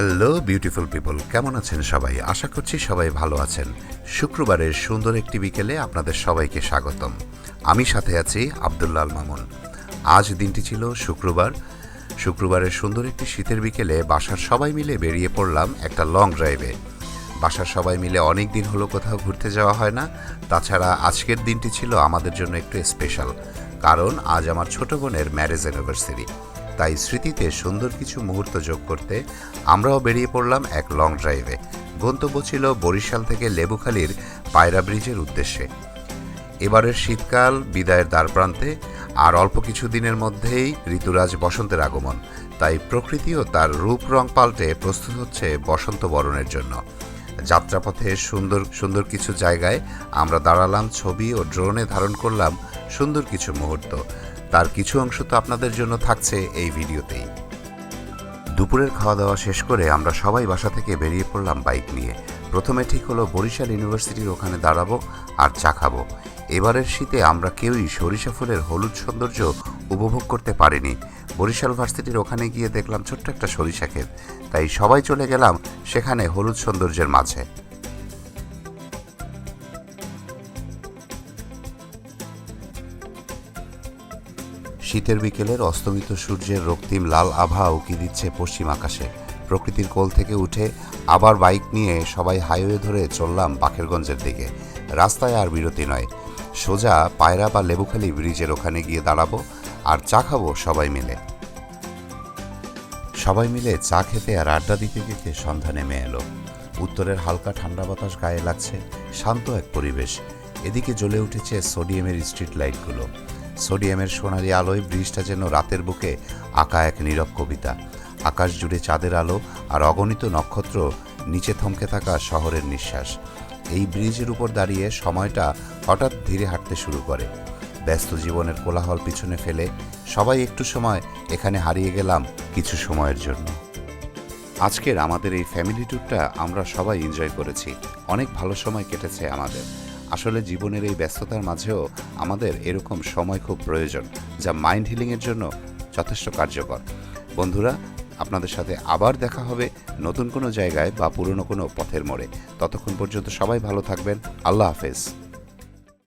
Hello beautiful people, কেমন আছেন সবাই? আশা করছি সবাই ভালো আছেন। শুক্রবারের সুন্দর একটি বিকেলে আপনাদের সবাইকে স্বাগতম। আমি সাথে আছি আব্দুল্লাহ আল মামুন। আজ দিনটি ছিল শুক্রবার। শুক্রবারের সুন্দর একটি শীতের বিকেলে বাসার সবাই মিলে বেরিয়ে পড়লাম একটা লং ড্রাইভে। বাসার সবাই মিলে অনেক দিন হলো কোথাও ঘুরতে যাওয়া হয় না। তাছাড়া আজকের দিনটি ছিল আমাদের জন্য একটু স্পেশাল, কারণ আজ আমার ছোট বোনের ম্যারেজ অ্যানিভার্সারি। তাই স্মৃতিতে সুন্দর কিছু মুহূর্ত যোগ করতে আমরাও বেরিয়ে পড়লাম এক লং ড্রাইভে। গন্তব্য ছিল বরিশাল থেকে লেবুখালীর পায়রা ব্রিজের উদ্দেশ্যে। এবারের শীতকাল বিদায়ের দ্বারপ্রান্তে, আর অল্প কিছু দিনের মধ্যেই ঋতুরাজ বসন্তের আগমন। তাই প্রকৃতিও তার রূপ রং পাল্টে প্রস্তুত হচ্ছে বসন্ত বরণের জন্য। যাত্রাপথে সুন্দর সুন্দর কিছু জায়গায় আমরা দাঁড়ালাম, ছবি ও ড্রোনে ধারণ করলাম সুন্দর কিছু মুহূর্ত। তার কিছু অংশ তো আপনাদের জন্য থাকছে এই ভিডিওতেই। দুপুরের খাওয়া দাওয়া শেষ করে আমরা সবাই বাসা থেকে বেরিয়ে পড়লাম বাইক নিয়ে। প্রথমে ঠিক হলো বরিশাল ইউনিভার্সিটির ওখানে দাঁড়াবো আর চা খাবো। এবারের শীতে আমরা কেউই সরিষা ফুলের হলুদ সৌন্দর্য উপভোগ করতে পারিনি। বরিশাল ভার্সিটির ওখানে গিয়ে দেখলাম ছোট্ট একটা সরিষা ক্ষেত, তাই সবাই চলে গেলাম সেখানে হলুদ সৌন্দর্যের মাঝে। শীতের বিকেলের অস্তমিত সূর্যের রক্তিম লাল আভা উকি দিচ্ছে পশ্চিম আকাশে। প্রকৃতির কোল থেকে উঠে আবার বাইক নিয়ে সবাই হাইওয়ে ধরে চললাম বাকেরগঞ্জের দিকে। রাস্তায় আর বিরতি নয়, সোজা পায়রা বা লেবুখালী ব্রিজের ওখানে গিয়ে দাঁড়াবো আর চা খাবো সবাই মিলে। সবাই মিলে চা খেতে আর আড্ডা দিতে দিতে সন্ধ্যা নেমে এলো। উত্তরের হালকা ঠান্ডা বাতাস গায়ে লাগছে, শান্ত এক পরিবেশ। এদিকে জ্বলে উঠেছে সোডিয়ামের স্ট্রিট লাইটগুলো। সোডিয়ামের সোনালি আলোয় ব্রিজটা যেন রাতের বুকে আঁকা এক নীরব কবিতা। আকাশ জুড়ে চাঁদের আলো আর অগণিত নক্ষত্র, নিচে থমকে থাকা শহরের নিঃশ্বাস। এই ব্রিজের উপর দাঁড়িয়ে সময়টা হঠাৎ ধীরে হাঁটতে শুরু করে। ব্যস্ত জীবনের কোলাহল পিছনে ফেলে সবাই একটু সময় এখানে হারিয়ে গেলাম কিছু সময়ের জন্য। আজকের আমাদের এই ফ্যামিলি ট্যুরটা আমরা সবাই এনজয় করেছি। অনেক ভালো সময় কেটেছে আমাদের। আসলে জীবনের এই ব্যস্ততার মাঝেও আমাদের এরকম সময় খুব প্রয়োজন, যা মাইন্ড হিলিংয়ের জন্য যথেষ্ট কার্যকর। বন্ধুরা, আপনাদের সাথে আবার দেখা হবে নতুন কোনো জায়গায় বা পুরনো কোনো পথের মোড়ে। ততক্ষণ পর্যন্ত সবাই ভালো থাকবেন। আল্লাহ হাফেজ।